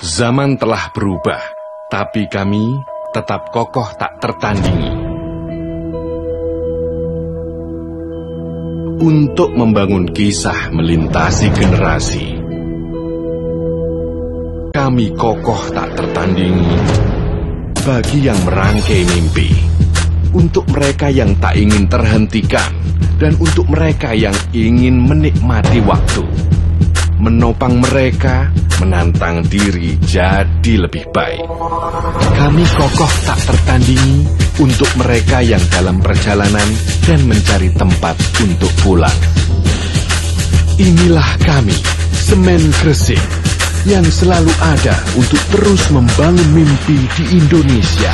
Zaman telah berubah, tapi kami tetap kokoh tak tertandingi. Untuk membangun kisah melintasi generasi, kami kokoh tak tertandingi bagi yang merangkai mimpi, untuk mereka yang tak ingin terhentikan, dan untuk mereka yang ingin menikmati waktu. Menopang mereka, menantang diri jadi lebih baik. Kami kokoh tak tertandingi untuk mereka yang dalam perjalanan dan mencari tempat untuk pulang. Inilah kami, Semen Gresik, yang selalu ada untuk terus membangun mimpi di Indonesia.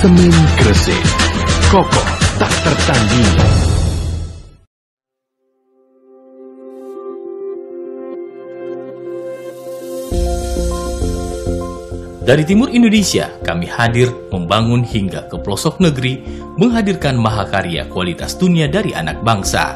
Semen Gresik, kokoh tak tertandingi. Dari timur Indonesia, kami hadir membangun hingga ke pelosok negeri, menghadirkan mahakarya kualitas dunia dari anak bangsa.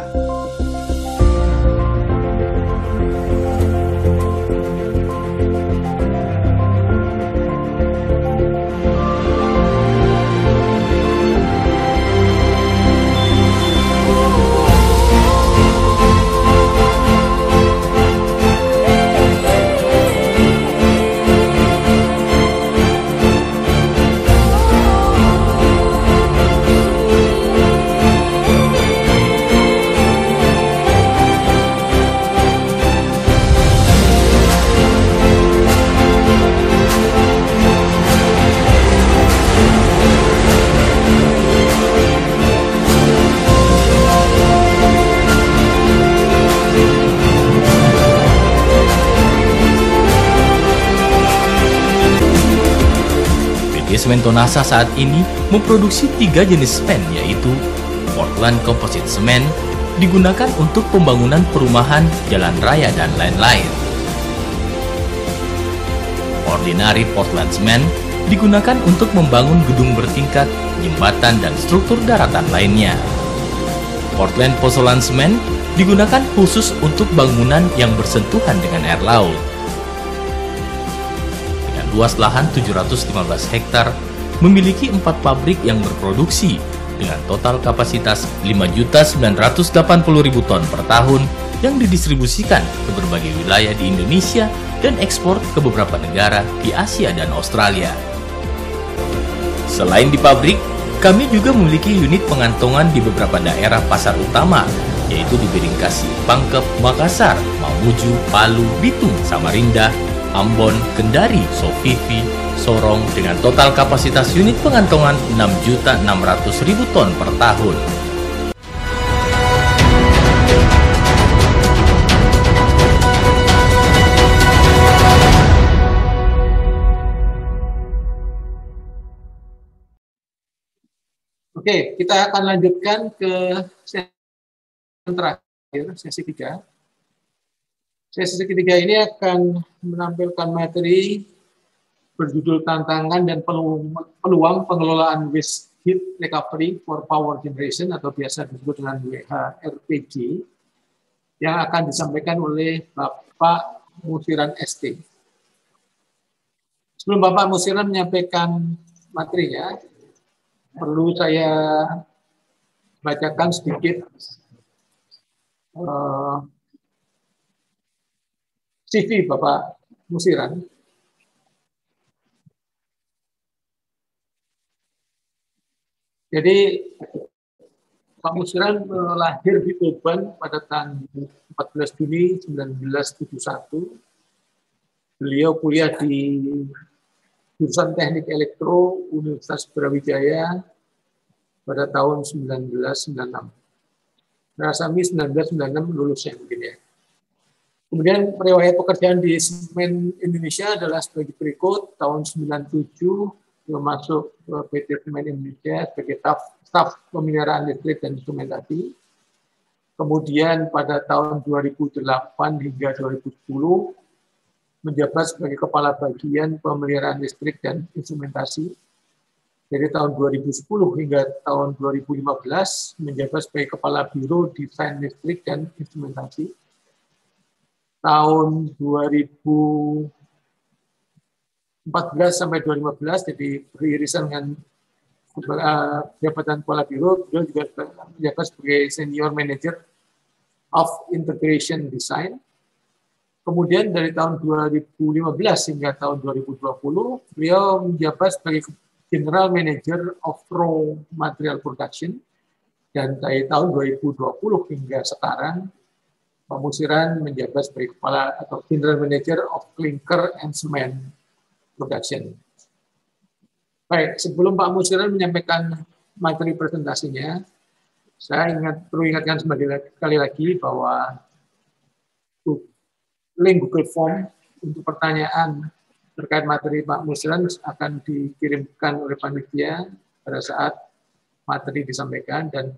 Semen Tonasa saat ini memproduksi 3 jenis semen, yaitu Portland Composite Cement, digunakan untuk pembangunan perumahan, jalan raya, dan lain-lain. Ordinary Portland Cement digunakan untuk membangun gedung bertingkat, jembatan, dan struktur daratan lainnya. Portland Pozzolan Cement digunakan khusus untuk bangunan yang bersentuhan dengan air laut. Luas lahan 715 hektar, memiliki 4 pabrik yang berproduksi dengan total kapasitas 5.980.000 ton per tahun yang didistribusikan ke berbagai wilayah di Indonesia dan ekspor ke beberapa negara di Asia dan Australia. Selain di pabrik, kami juga memiliki unit pengantongan di beberapa daerah pasar utama, yaitu di Biringkasi, Pangkep, Makassar, Mamuju, Palu, Bitung, Samarinda, Ambon, Kendari, Sofifi, Sorong dengan total kapasitas unit pengantongan 6.600.000 ton per tahun. Oke, kita akan lanjutkan ke sesi terakhir, sesi 3. Sesi ketiga ini akan menampilkan materi berjudul Tantangan dan Peluang Pengelolaan Waste Heat Recovery for Power Generation atau biasa disebut dengan WHRPG yang akan disampaikan oleh Bapak Musiran ST. Sebelum Bapak Musiran menyampaikan materinya, perlu saya bacakan sedikit CV Bapak Musiran. Jadi Pak Musiran lahir di Tuban pada tanggal 14 Juni 1971. Beliau kuliah di jurusan Teknik Elektro Universitas Brawijaya pada tahun 1996. Rasami 1996 lulusnya mungkin ya. Kemudian riwayat pekerjaan di Semen Indonesia adalah sebagai berikut. Tahun 97 masuk ke PT Semen Indonesia sebagai staf pemeliharaan listrik dan instrumentasi. Kemudian pada tahun 2008 hingga 2010 menjabat sebagai Kepala Bagian Pemeliharaan Listrik dan Instrumentasi. Dari tahun 2010 hingga tahun 2015 menjabat sebagai Kepala Biro Desain Listrik dan Instrumentasi. Tahun 2014 sampai 2015 jadi beririsan dengan jabatan Kepala Biro, beliau juga menjabat sebagai Senior Manager of Integration Design. Kemudian dari tahun 2015 hingga tahun 2020, beliau menjabat sebagai General Manager of Raw Material Production, dan dari tahun 2020 hingga sekarang Pak Musiran menjabat sebagai Kepala atau General Manager of Clinker and Cement Production. Baik, sebelum Pak Musiran menyampaikan materi presentasinya, saya perlu ingatkan sekali lagi bahwa link Google Form untuk pertanyaan terkait materi Pak Musiran akan dikirimkan oleh panitia pada saat materi disampaikan, dan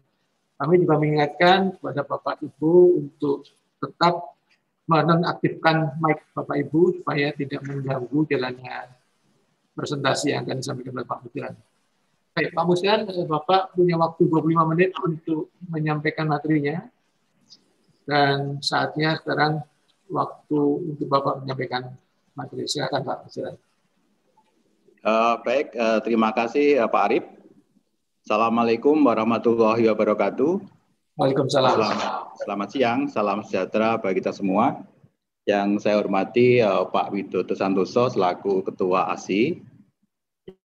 kami juga mengingatkan kepada Bapak Ibu untuk tetap menonaktifkan mic Bapak Ibu supaya tidak mengganggu jalannya presentasi yang akan disampaikan oleh Pak Musiran. Baik, Pak Musiran, Bapak punya waktu 25 menit untuk menyampaikan materinya, dan saatnya sekarang waktu untuk Bapak menyampaikan materi. Silakan Pak Musiran. Baik, terima kasih Pak Arif. Assalamualaikum warahmatullahi wabarakatuh. Waalaikumsalam. Selamat siang, salam sejahtera bagi kita semua. Yang saya hormati Pak Widodo Santoso selaku Ketua ASI.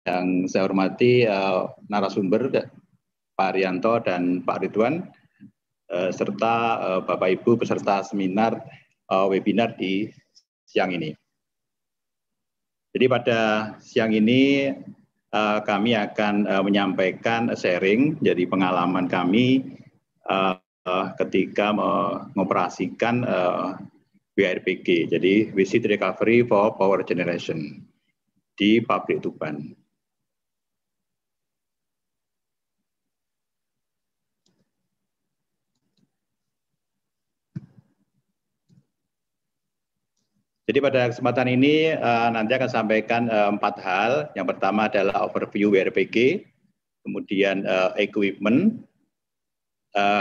Yang saya hormati narasumber Pak Arianto dan Pak Ridwan, serta Bapak Ibu peserta seminar webinar di siang ini. Jadi pada siang ini kami akan menyampaikan sharing jadi pengalaman kami ketika mengoperasikan WRPG, jadi Waste Recovery for Power Generation di pabrik Tuban. Jadi pada kesempatan ini nanti akan sampaikan 4 hal. Yang pertama adalah overview WRPG, kemudian equipment,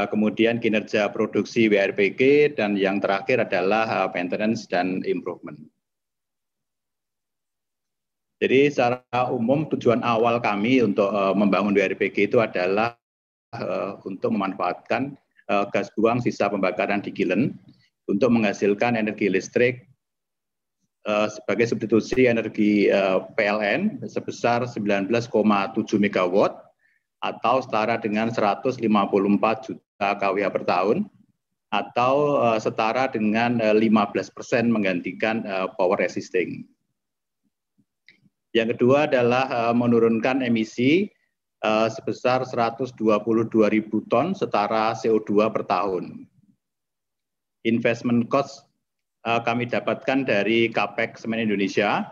kemudian kinerja produksi WRPG, dan yang terakhir adalah maintenance dan improvement. Jadi secara umum tujuan awal kami untuk membangun WRPG itu adalah untuk memanfaatkan gas buang sisa pembakaran di kilen untuk menghasilkan energi listrik sebagai substitusi energi PLN sebesar 19,7 MW atau setara dengan 154 juta kWh per tahun, atau setara dengan 15% menggantikan power existing. Yang kedua adalah menurunkan emisi sebesar 122.000 ton setara CO2 per tahun. Investment cost kami dapatkan dari Capex Semen Indonesia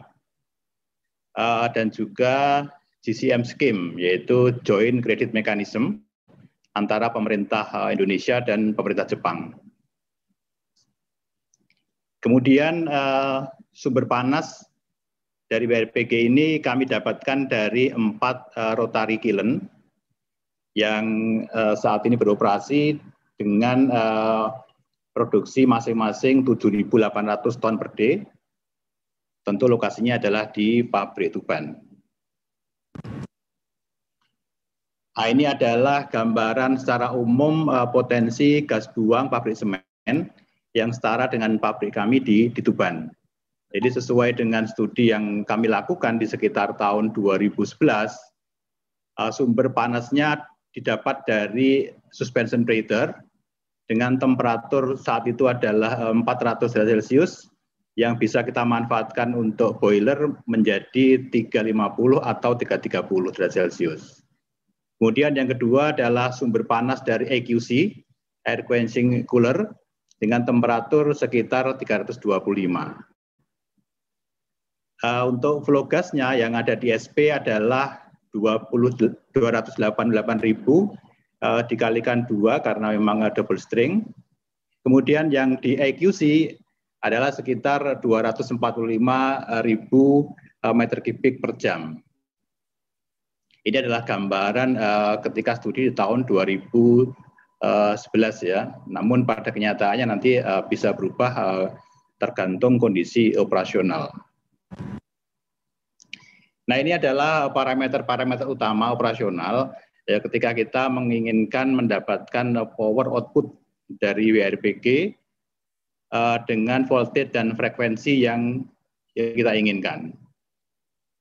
dan juga GCM Scheme, yaitu Joint Credit Mechanism antara pemerintah Indonesia dan pemerintah Jepang. Kemudian sumber panas dari WRPG ini kami dapatkan dari 4 rotary kiln yang saat ini beroperasi dengan produksi masing-masing 7.800 ton per day. Tentu lokasinya adalah di pabrik Tuban. Nah, ini adalah gambaran secara umum potensi gas buang pabrik semen yang setara dengan pabrik kami di Tuban. Jadi sesuai dengan studi yang kami lakukan di sekitar tahun 2011, sumber panasnya didapat dari suspension breather dengan temperatur saat itu adalah 400 derajat Celcius yang bisa kita manfaatkan untuk boiler menjadi 350 atau 330 derajat Celcius. Kemudian yang kedua adalah sumber panas dari AQC, Air Quenching Cooler, dengan temperatur sekitar 325. Untuk flow gasnya yang ada di SP adalah 288.000 dikalikan 2 karena memang double string. Kemudian yang di AQC adalah sekitar 245.000 meter kubik per jam. Ini adalah gambaran ketika studi di tahun 2011 ya. Namun pada kenyataannya nanti bisa berubah tergantung kondisi operasional. Nah, ini adalah parameter-parameter utama operasional ya, ketika kita menginginkan mendapatkan power output dari WRPG dengan voltage dan frekuensi yang kita inginkan.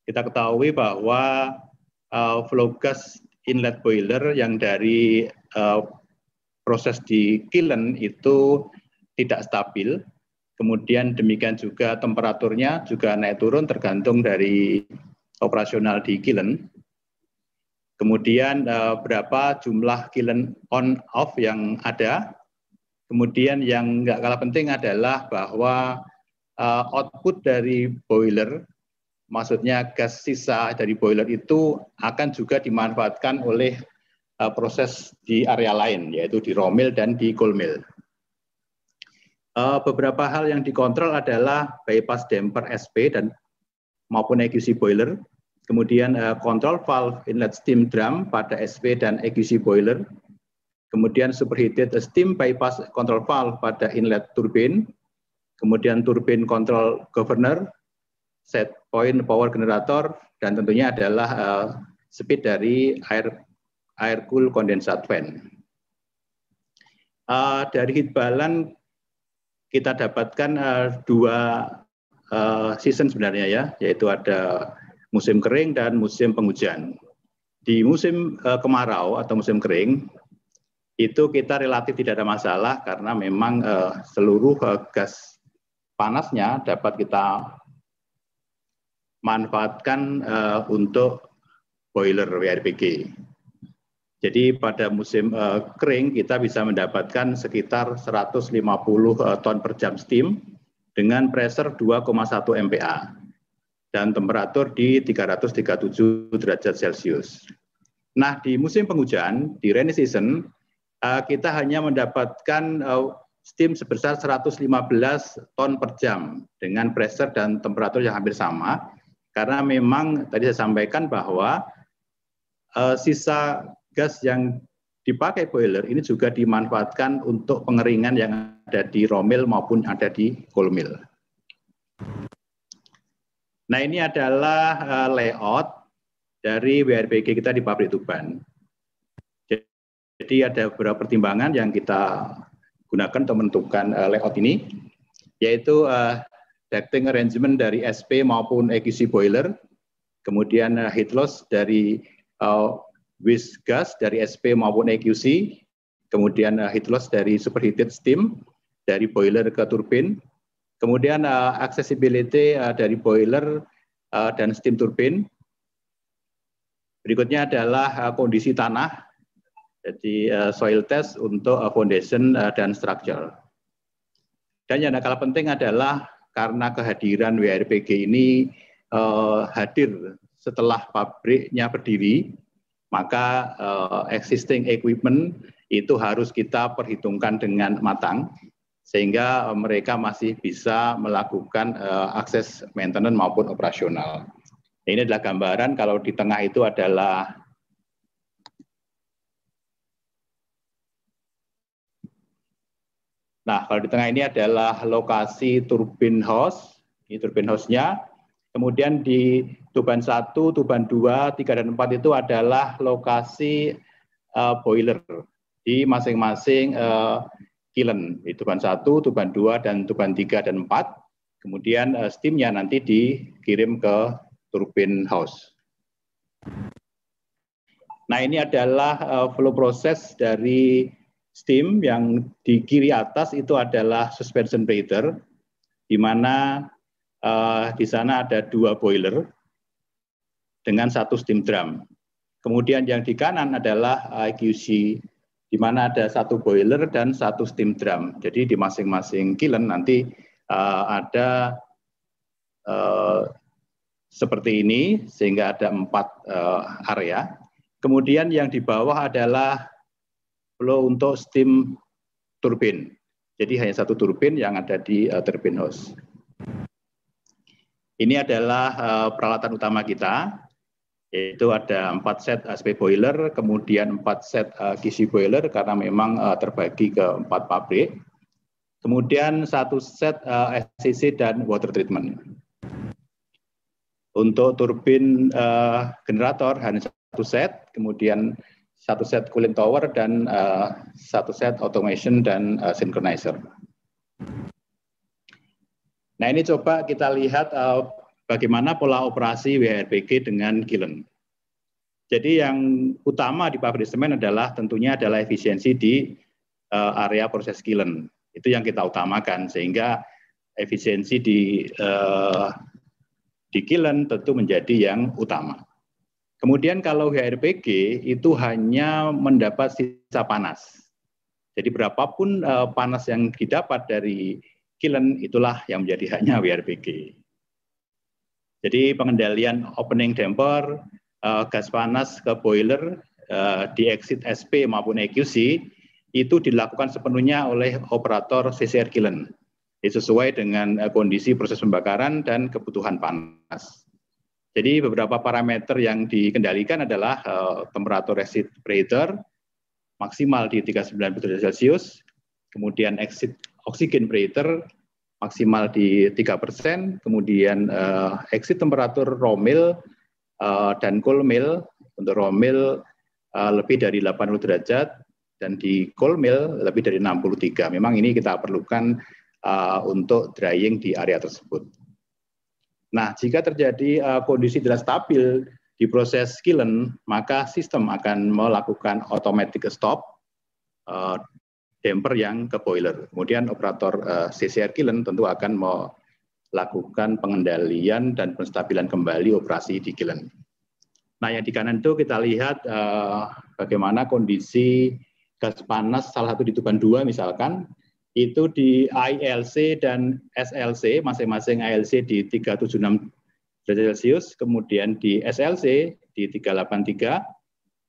Kita ketahui bahwa flow gas inlet boiler yang dari proses di kiln itu tidak stabil. Kemudian demikian juga temperaturnya juga naik turun tergantung dari operasional di kiln. Kemudian berapa jumlah kiln on off yang ada. Kemudian yang nggak kalah penting adalah bahwa output dari boiler, maksudnya gas sisa dari boiler itu akan juga dimanfaatkan oleh proses di area lain, yaitu di raw mill dan di cold mill. Beberapa hal yang dikontrol adalah bypass damper SP dan maupun EQC boiler, kemudian control valve inlet steam drum pada SP dan EQC boiler, kemudian superheated steam bypass control valve pada inlet turbin, kemudian turbin control governor, set point power generator, dan tentunya adalah speed dari air cool condensate fan. Dari heat balance kita dapatkan dua season sebenarnya ya, yaitu ada musim kering dan musim penghujan. Di musim kemarau atau musim kering itu kita relatif tidak ada masalah karena memang seluruh gas panasnya dapat kita manfaatkan untuk boiler WRPG. Jadi pada musim kering kita bisa mendapatkan sekitar 150 ton per jam steam dengan pressure 2,1 MPa dan temperatur di 337 derajat Celcius. Nah, di musim penghujan, di rainy season, kita hanya mendapatkan steam sebesar 115 ton per jam dengan pressure dan temperatur yang hampir sama, karena memang tadi saya sampaikan bahwa sisa gas yang dipakai boiler ini juga dimanfaatkan untuk pengeringan yang ada di raw mill maupun ada di cold mill. Nah, ini adalah layout dari WRPG kita di pabrik Tuban. Jadi ada beberapa pertimbangan yang kita gunakan untuk menentukan layout ini, yaitu ducting arrangement dari SP maupun EQC boiler, kemudian heat loss dari waste gas dari SP maupun EQC, kemudian heat loss dari superheated steam dari boiler ke turbin, kemudian accessibility dari boiler dan steam turbin. Berikutnya adalah kondisi tanah, jadi soil test untuk foundation dan structure. Dan yang kalah penting adalah karena kehadiran WRPG ini hadir setelah pabriknya berdiri, maka existing equipment itu harus kita perhitungkan dengan matang, sehingga mereka masih bisa melakukan akses maintenance maupun operasional. Ini adalah gambaran, kalau di tengah itu adalah kalau di tengah ini adalah lokasi turbin house, ini turbin house-nya. Kemudian di Tuban 1, Tuban 2, 3, dan 4 itu adalah lokasi boiler di masing-masing kiln. Di Tuban 1, Tuban 2, dan Tuban 3 dan 4. Kemudian steamnya nanti dikirim ke turbin house. Nah, ini adalah flow proses dari steam. Yang di kiri atas itu adalah suspension breather, di mana di sana ada 2 boiler dengan 1 steam drum. Kemudian yang di kanan adalah EQC, di mana ada 1 boiler dan 1 steam drum. Jadi di masing-masing kiln nanti ada seperti ini, sehingga ada 4 area. Kemudian yang di bawah adalah flow untuk steam turbin. Jadi hanya 1 turbin yang ada di turbin house. Ini adalah peralatan utama kita. Yaitu ada 4 set SP boiler, kemudian 4 set QC boiler karena memang terbagi ke 4 pabrik. Kemudian 1 set SCC dan water treatment. Untuk turbin generator hanya 1 set, kemudian 1 set cooling tower dan 1 set automation dan synchronizer. Nah, ini coba kita lihat bagaimana pola operasi WHRBG dengan kiln. Jadi yang utama di pabrik semen adalah tentunya adalah efisiensi di area proses kiln. Itu yang kita utamakan, sehingga efisiensi di kiln tentu menjadi yang utama. Kemudian kalau WHRBG itu hanya mendapat sisa panas. Jadi berapapun panas yang didapat dari kiln, itulah yang menjadi haknya WHRBG. Jadi pengendalian opening damper, gas panas ke boiler, di exit SP maupun EQC, itu dilakukan sepenuhnya oleh operator CCR kiln. Sesuai dengan kondisi proses pembakaran dan kebutuhan panas. Jadi beberapa parameter yang dikendalikan adalah temperatur exit breather maksimal di 39 derajat Celcius, kemudian exit oxygen breather maksimal di 3%, kemudian exit temperatur raw mill dan cold mill. Untuk raw mill lebih dari 80 derajat dan di cold mill lebih dari 63. Memang ini kita perlukan untuk drying di area tersebut. Nah, jika terjadi kondisi tidak stabil di proses kiln, maka sistem akan melakukan automatic stop damper yang ke boiler. Kemudian operator CCR kiln tentu akan melakukan pengendalian dan penstabilan kembali operasi di kiln. Nah, yang di kanan itu kita lihat bagaimana kondisi gas panas salah satu di tuban 2 misalkan, itu di ILC dan SLC, masing-masing ILC di 376 derajat Celcius, kemudian di SLC di 383,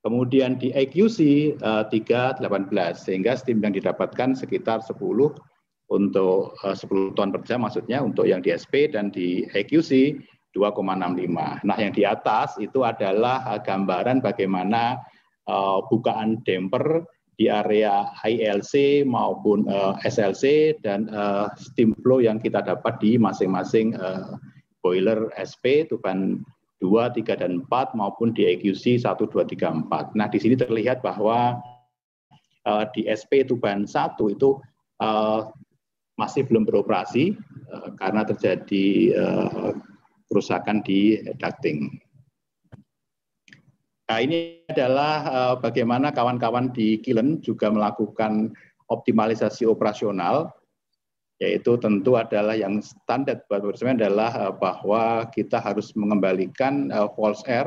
kemudian di EQC 318, sehingga steam yang didapatkan sekitar 10 untuk 10 ton per jam maksudnya untuk yang di SP, dan di EQC 2,65. Nah, yang di atas itu adalah gambaran bagaimana bukaan damper di area ILC maupun SLC dan steam flow yang kita dapat di masing-masing boiler SP tuban 2, 3, dan 4 maupun di EQC 1, 2, 3, 4. Nah, di sini terlihat bahwa di SP tuban 1 itu masih belum beroperasi karena terjadi kerusakan di ducting. Nah, ini adalah bagaimana kawan-kawan di kiln juga melakukan optimalisasi operasional, yaitu tentu adalah yang standar buat semen adalah bahwa kita harus mengembalikan false air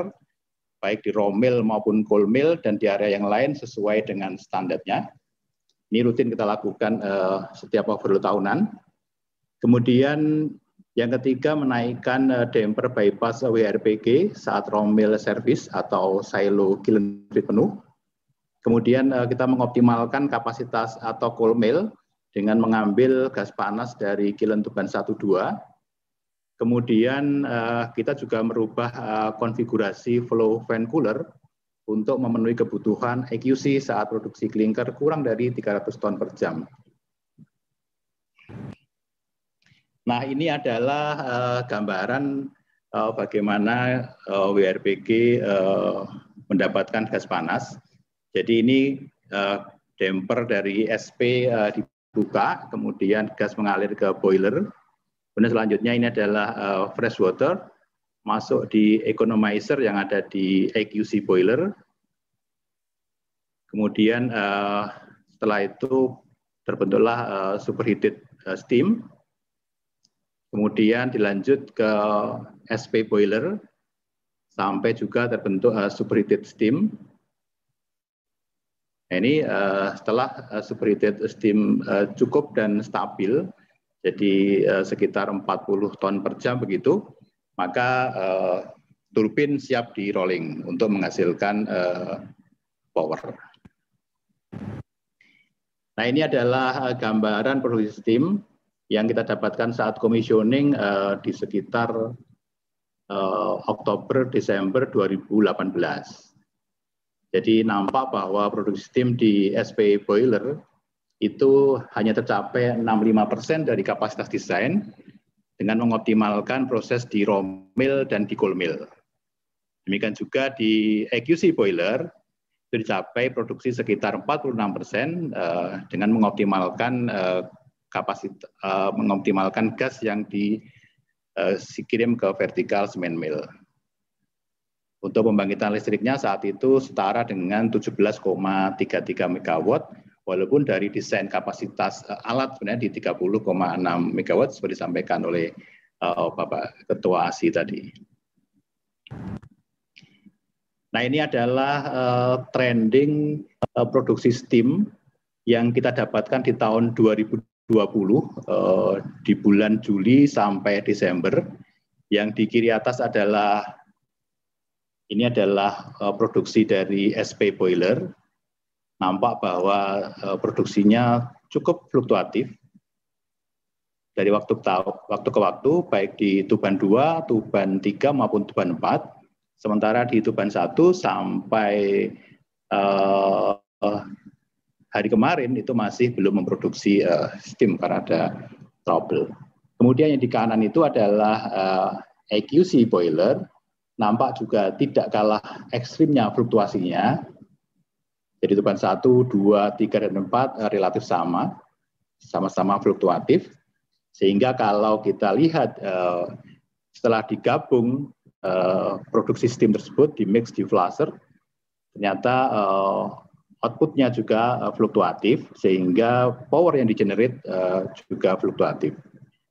baik di raw mill maupun cold mill dan di area yang lain sesuai dengan standarnya. Ini rutin kita lakukan setiap overload tahunan. Kemudian yang ketiga, menaikkan damper bypass WHRBG saat raw mill service atau silo kiln penuh. Kemudian kita mengoptimalkan kapasitas atau cold mill dengan mengambil gas panas dari kiln tuban 1, 2. Kemudian kita juga merubah konfigurasi flow fan cooler untuk memenuhi kebutuhan EQC saat produksi klinker kurang dari 300 ton per jam. Nah, ini adalah gambaran bagaimana WHRBG mendapatkan gas panas. Jadi ini damper dari SP dibuka, kemudian gas mengalir ke boiler. Kemudian selanjutnya ini adalah fresh water, masuk di economizer yang ada di EQC boiler. Kemudian setelah itu terbentuklah superheated steam. Kemudian dilanjut ke SP boiler, sampai juga terbentuk superheated steam. Ini setelah superheated steam cukup dan stabil, jadi sekitar 40 ton per jam begitu, maka turbin siap di rolling untuk menghasilkan power. Nah, ini adalah gambaran produksi steam yang kita dapatkan saat commissioning di sekitar Oktober Desember 2018. Jadi nampak bahwa produksi steam di SPE boiler itu hanya tercapai 65% dari kapasitas desain dengan mengoptimalkan proses di raw mill dan di cold mill. Demikian juga di EQC boiler itu dicapai produksi sekitar 46% dengan mengoptimalkan mengoptimalkan gas yang dikirim ke vertikal semen mill. Untuk pembangkitan listriknya saat itu setara dengan 17,33 MW, walaupun dari desain kapasitas alat sebenarnya di 30,6 MW seperti disampaikan oleh Bapak Ketua ASI tadi. Nah, ini adalah trending produksi steam yang kita dapatkan di tahun 2020 di bulan Juli sampai Desember. Yang di kiri atas adalah produksi dari SP boiler. Nampak bahwa produksinya cukup fluktuatif dari waktu ke waktu, baik di Tuban 2, Tuban 3 maupun Tuban 4. Sementara di Tuban 1 sampai hari kemarin itu masih belum memproduksi steam karena ada trouble. Kemudian yang di kanan itu adalah EQC boiler, nampak juga tidak kalah ekstrimnya fluktuasinya. Jadi Tuban 1, 2, 3, dan 4 relatif sama-sama fluktuatif. Sehingga kalau kita lihat setelah digabung produksi steam tersebut di mix di flasher, ternyata outputnya juga fluktuatif, sehingga power yang di-generate juga fluktuatif.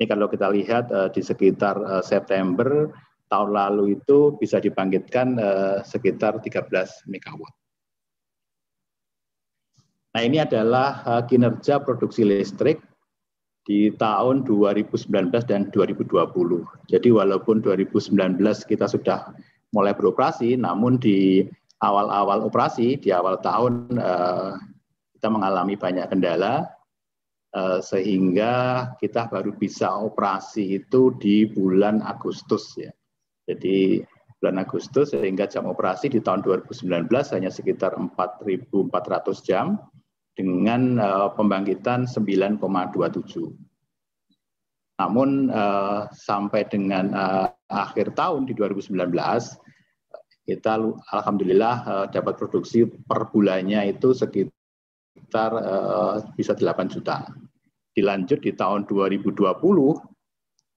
Ini kalau kita lihat di sekitar September tahun lalu itu bisa dibangkitkan sekitar 13 MW. Nah, ini adalah kinerja produksi listrik di tahun 2019 dan 2020. Jadi walaupun 2019 kita sudah mulai beroperasi, namun di awal-awal operasi, di awal tahun kita mengalami banyak kendala, sehingga kita baru bisa operasi itu di bulan Agustus. Ya. Jadi bulan Agustus, sehingga jam operasi di tahun 2019 hanya sekitar 4.400 jam, dengan pembangkitan 9,27. Namun sampai dengan akhir tahun di 2019, kita alhamdulillah dapat produksi per bulannya itu sekitar bisa 8 juta. Dilanjut di tahun 2020,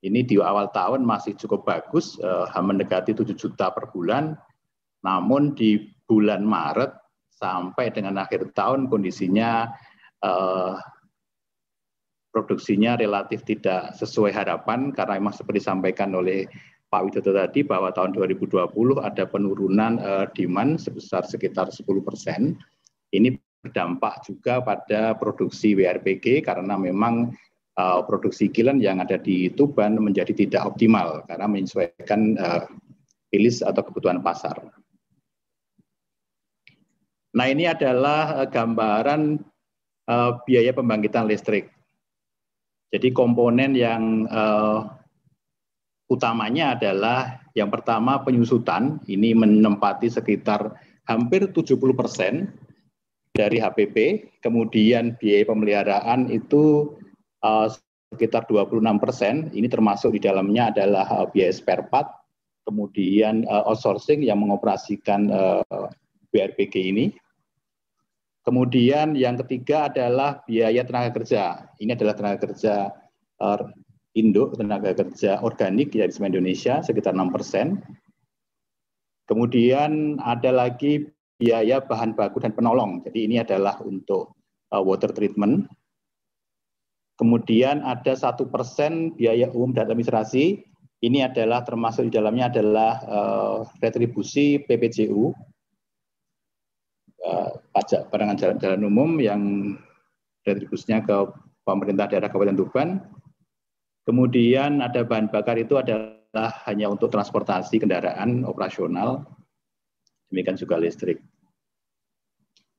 ini di awal tahun masih cukup bagus, mendekati 7 juta per bulan, namun di bulan Maret sampai dengan akhir tahun kondisinya produksinya relatif tidak sesuai harapan, karena memang seperti disampaikan oleh Pak Widodo tadi bahwa tahun 2020 ada penurunan demand sebesar sekitar 10%. Ini berdampak juga pada produksi WRPG karena memang produksi kiln yang ada di Tuban menjadi tidak optimal karena menyesuaikan rilis atau kebutuhan pasar. Nah, ini adalah gambaran biaya pembangkitan listrik. Jadi komponen yang utamanya adalah yang pertama penyusutan, ini menempati sekitar hampir 70% dari HPP, kemudian biaya pemeliharaan itu sekitar 26%, ini termasuk di dalamnya adalah biaya spare part, kemudian outsourcing yang mengoperasikan WRPG ini. Kemudian yang ketiga adalah biaya tenaga kerja. Ini adalah tenaga kerja induk, tenaga kerja organik dari Semen Indonesia sekitar 6%. Kemudian ada lagi biaya bahan baku dan penolong. Jadi ini adalah untuk water treatment. Kemudian ada 1% biaya umum dan administrasi. Ini adalah termasuk di dalamnya adalah retribusi PPJU. Pajak barangan jalan umum yang retribusinya ke pemerintah daerah Kabupaten Tuban. Kemudian ada bahan bakar itu adalah hanya untuk transportasi kendaraan operasional, demikian juga listrik.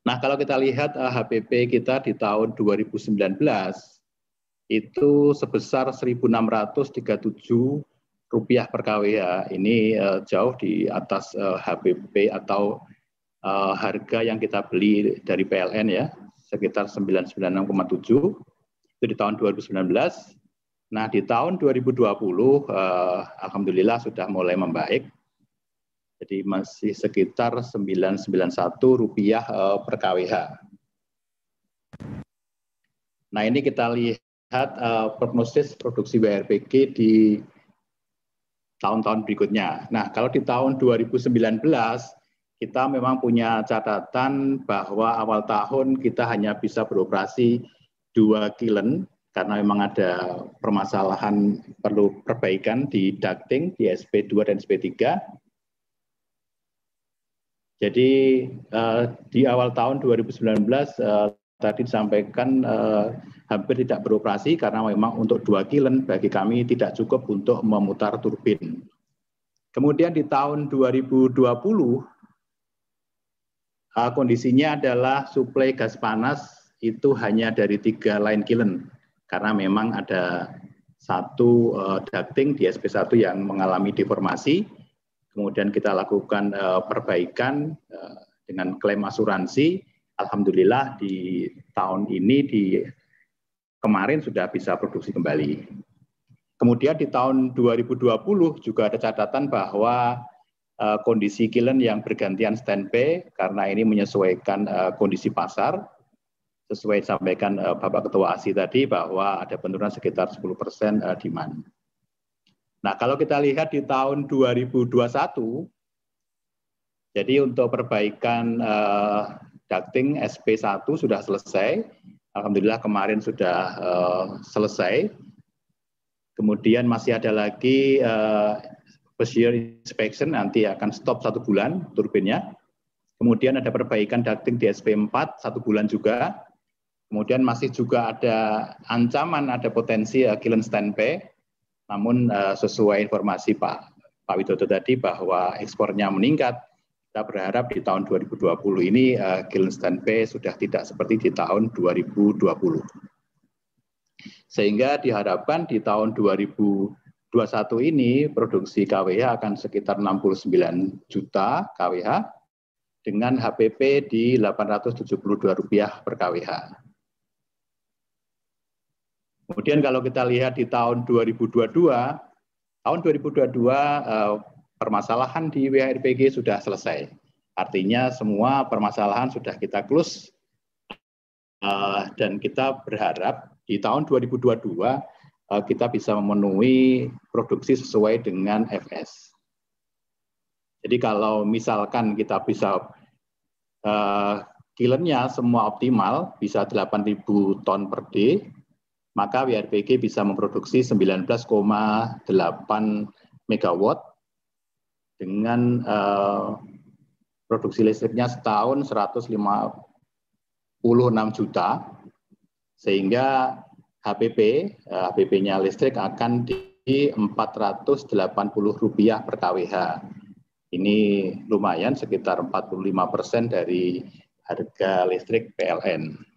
Nah, kalau kita lihat HPP kita di tahun 2019 itu sebesar 1.637,5 rupiah per kWh. Ini jauh di atas HPP atau harga yang kita beli dari PLN ya, sekitar 996,7 itu di tahun 2019. Nah, di tahun 2020 alhamdulillah sudah mulai membaik. Jadi masih sekitar 991 rupiah per kWh. Nah, ini kita lihat prognosis produksi WRPG di tahun-tahun berikutnya. Nah, kalau di tahun 2019 kita memang punya catatan bahwa awal tahun kita hanya bisa beroperasi 2 kilen karena memang ada permasalahan perlu perbaikan di ducting, di SP2 dan SP3. Jadi di awal tahun 2019 tadi disampaikan hampir tidak beroperasi karena memang untuk 2 kilen bagi kami tidak cukup untuk memutar turbin. Kemudian di tahun 2020 kondisinya adalah suplai gas panas itu hanya dari 3 line kiln karena memang ada satu ducting di SP1 yang mengalami deformasi. Kemudian kita lakukan perbaikan dengan klaim asuransi. Alhamdulillah di tahun ini kemarin sudah bisa produksi kembali. Kemudian di tahun 2020 juga ada catatan bahwa kondisi kiln yang bergantian standby karena ini menyesuaikan kondisi pasar sesuai disampaikan Bapak Ketua ASI tadi bahwa ada penurunan sekitar 10% demand. Nah, kalau kita lihat di tahun 2021 jadi untuk perbaikan ducting SP1 sudah selesai. Alhamdulillah kemarin sudah selesai. Kemudian masih ada lagi procedure inspection, nanti akan stop 1 bulan turbinnya. Kemudian ada perbaikan ducting di SP4 1 bulan juga. Kemudian masih juga ada ancaman, ada potensi kiln standby. Namun sesuai informasi Pak Widodo tadi bahwa ekspornya meningkat, kita berharap di tahun 2020 ini kiln standby sudah tidak seperti di tahun 2020. Sehingga diharapkan di tahun 2021 ini produksi KWH akan sekitar 69 juta KWH dengan HPP di Rp872 per KWH. Kemudian kalau kita lihat di tahun 2022 permasalahan di WRPG sudah selesai. Artinya semua permasalahan sudah kita close dan kita berharap di tahun 2022 kita bisa memenuhi produksi sesuai dengan FS. Jadi kalau misalkan kita bisa kilnnya semua optimal, bisa 8.000 ton per day, maka WRPG bisa memproduksi 19,8 megawatt dengan produksi listriknya setahun 156 juta, sehingga HPP-nya listrik akan di Rp480 per kWh. Ini lumayan, sekitar 45% dari harga listrik PLN.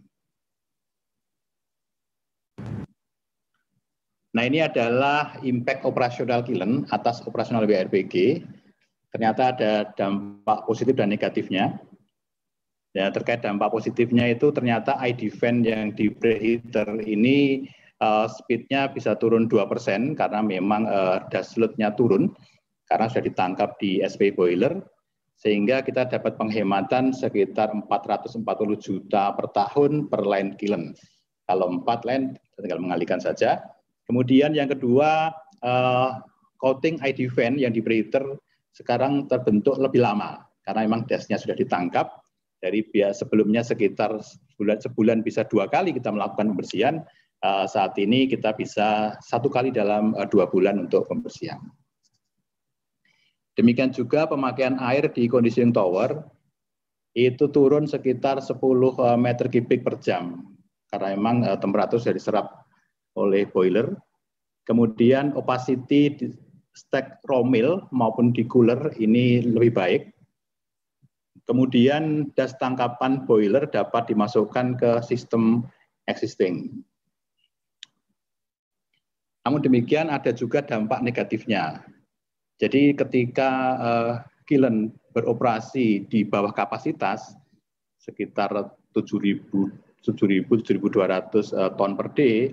Nah, ini adalah impact operasional kiln atas operasional WRPG. Ternyata ada dampak positif dan negatifnya. Ya, terkait dampak positifnya itu ternyata ID fan yang di preheater ini speednya bisa turun 2% karena memang dust load-nya turun karena sudah ditangkap di SP boiler, sehingga kita dapat penghematan sekitar 440 juta per tahun per line kiln. Kalau 4 line tinggal mengalihkan saja. Kemudian yang kedua, coating ID fan yang di preheater sekarang terbentuk lebih lama karena memang dust-nya sudah ditangkap. Dari sebelumnya sekitar sebulan bisa 2 kali kita melakukan pembersihan, saat ini kita bisa 1 kali dalam 2 bulan untuk pembersihan. Demikian juga pemakaian air di conditioning tower itu turun sekitar 10 meter kubik per jam karena memang temperatur sudah diserap oleh boiler. Kemudian opacity di stack raw mill maupun di cooler ini lebih baik. Kemudian das tangkapan boiler dapat dimasukkan ke sistem existing. Namun demikian ada juga dampak negatifnya. Jadi ketika kiln beroperasi di bawah kapasitas sekitar 7.200 ton per day,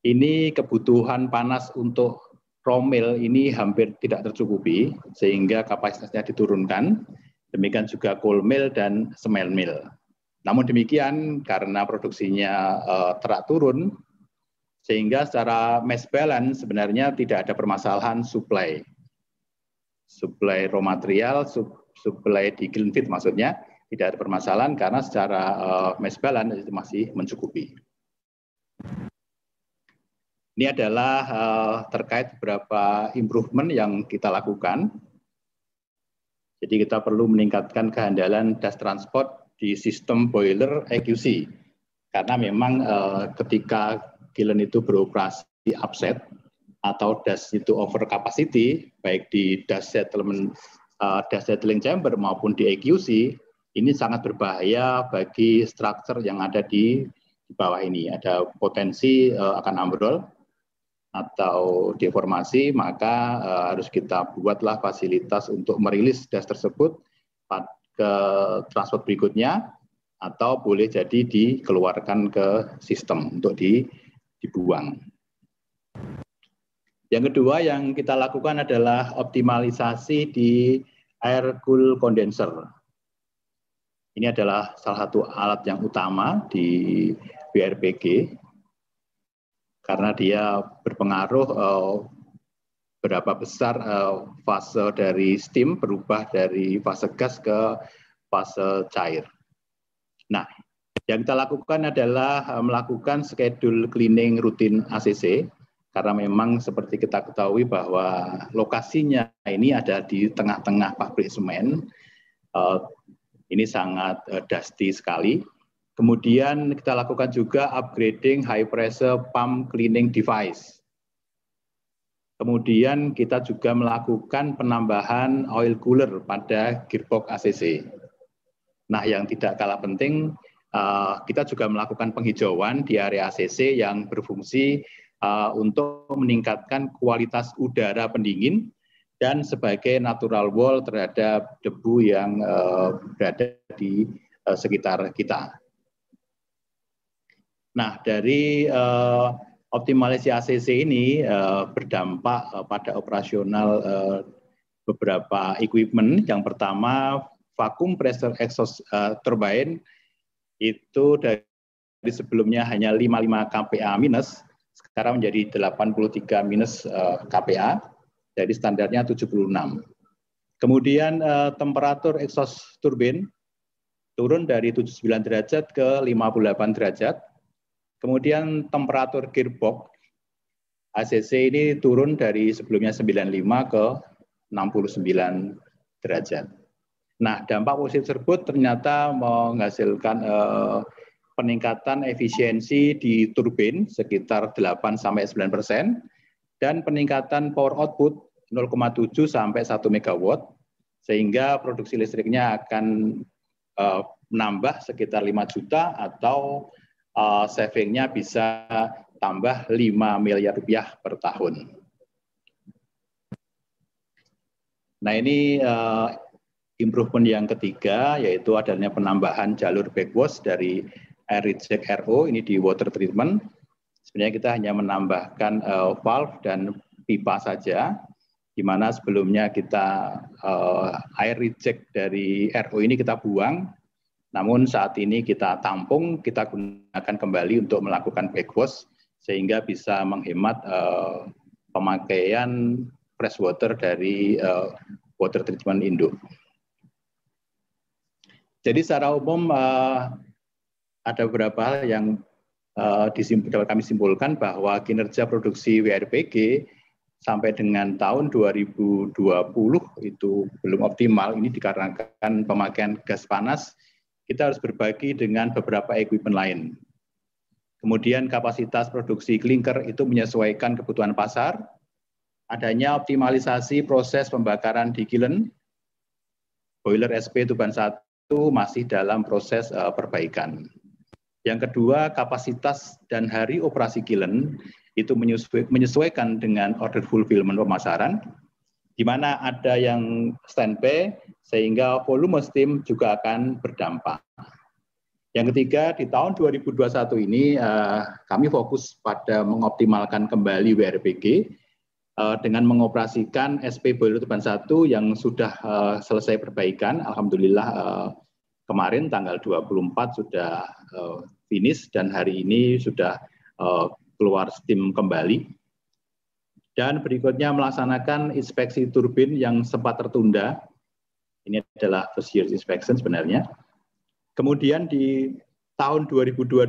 ini kebutuhan panas untuk raw mill ini hampir tidak tercukupi, sehingga kapasitasnya diturunkan. Demikian juga cold mill dan cement mill. Namun demikian, karena produksinya terak turun, sehingga secara mass balance sebenarnya tidak ada permasalahan supply raw material, supply di kiln feed maksudnya, tidak ada permasalahan karena secara mass balance itu masih mencukupi. Ini adalah terkait beberapa improvement yang kita lakukan. Jadi kita perlu meningkatkan kehandalan das transport di sistem boiler EQC. Karena memang ketika kiln itu beroperasi upset atau das itu over capacity, baik di das settling chamber maupun di EQC, ini sangat berbahaya bagi struktur yang ada di bawah ini. Ada potensi akan ambrol atau deformasi, maka harus kita buatlah fasilitas untuk merilis das tersebut ke transport berikutnya, atau boleh jadi dikeluarkan ke sistem untuk dibuang. Yang kedua yang kita lakukan adalah optimalisasi di air cool condenser. Ini adalah salah satu alat yang utama di WRPG, karena dia berpengaruh berapa besar fase dari steam berubah dari fase gas ke fase cair. Nah, yang kita lakukan adalah melakukan schedule cleaning rutin ACC, karena memang seperti kita ketahui bahwa lokasinya ini ada di tengah-tengah pabrik semen. Ini sangat dusty sekali. Kemudian kita lakukan juga upgrading high pressure pump cleaning device. Kemudian kita juga melakukan penambahan oil cooler pada gearbox ACC. Nah, yang tidak kalah penting, kita juga melakukan penghijauan di area ACC yang berfungsi untuk meningkatkan kualitas udara pendingin dan sebagai natural wall terhadap debu yang berada di sekitar kita. Nah, dari optimalisasi ACC ini berdampak pada operasional beberapa equipment. Yang pertama, vacuum pressure exhaust turbine itu dari sebelumnya hanya 55 kPa minus, sekarang menjadi 83 minus kPa, jadi standarnya 76. Kemudian temperatur exhaust turbin turun dari 79 derajat ke 58 derajat. Kemudian temperatur gearbox ACC ini turun dari sebelumnya 95 ke 69 derajat. Nah, dampak positif tersebut ternyata menghasilkan peningkatan efisiensi di turbin sekitar 8-9% dan peningkatan power output 0,7 sampai 1 megawatt, sehingga produksi listriknya akan menambah sekitar 5 juta atau savingnya bisa tambah 5 miliar rupiah per tahun. Nah, ini improvement yang ketiga, yaitu adanya penambahan jalur backwash dari air reject RO ini di water treatment. Sebenarnya kita hanya menambahkan valve dan pipa saja, di mana sebelumnya kita air reject dari RO ini kita buang. Namun saat ini kita tampung, kita gunakan kembali untuk melakukan backwash, sehingga bisa menghemat pemakaian fresh water dari water treatment induk. Jadi secara umum ada beberapa hal yang dapat kami simpulkan bahwa kinerja produksi WRPG sampai dengan tahun 2020 itu belum optimal. Ini dikarenakan pemakaian gas panas. Kita harus berbagi dengan beberapa equipment lain. Kemudian kapasitas produksi klinker itu menyesuaikan kebutuhan pasar. Adanya optimalisasi proses pembakaran di kiln. Boiler SP Tuban 1 masih dalam proses perbaikan. Yang kedua, kapasitas dan hari operasi kilen itu menyesuaikan dengan order fulfillment pemasaran, di mana ada yang standby sehingga volume steam juga akan berdampak. Yang ketiga, di tahun 2021 ini kami fokus pada mengoptimalkan kembali WRBG dengan mengoperasikan SP Boiler Tuban 1 yang sudah selesai perbaikan. Alhamdulillah kemarin tanggal 24 sudah finish dan hari ini sudah keluar steam kembali. Dan berikutnya melaksanakan inspeksi turbin yang sempat tertunda. Ini adalah first year inspection sebenarnya. Kemudian di tahun 2022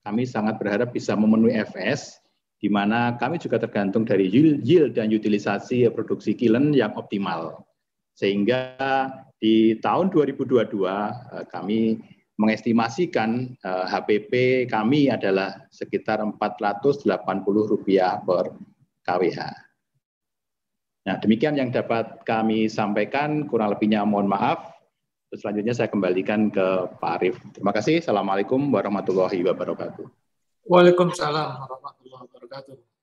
kami sangat berharap bisa memenuhi FS, di mana kami juga tergantung dari yield dan utilisasi produksi kilen yang optimal. Sehingga di tahun 2022 kami mengestimasikan HPP kami adalah sekitar Rp480 per kWh. Nah, demikian yang dapat kami sampaikan, kurang lebihnya mohon maaf. Selanjutnya saya kembalikan ke Pak Arief. Terima kasih. Assalamualaikum warahmatullahi wabarakatuh. Waalaikumsalam warahmatullahi wabarakatuh.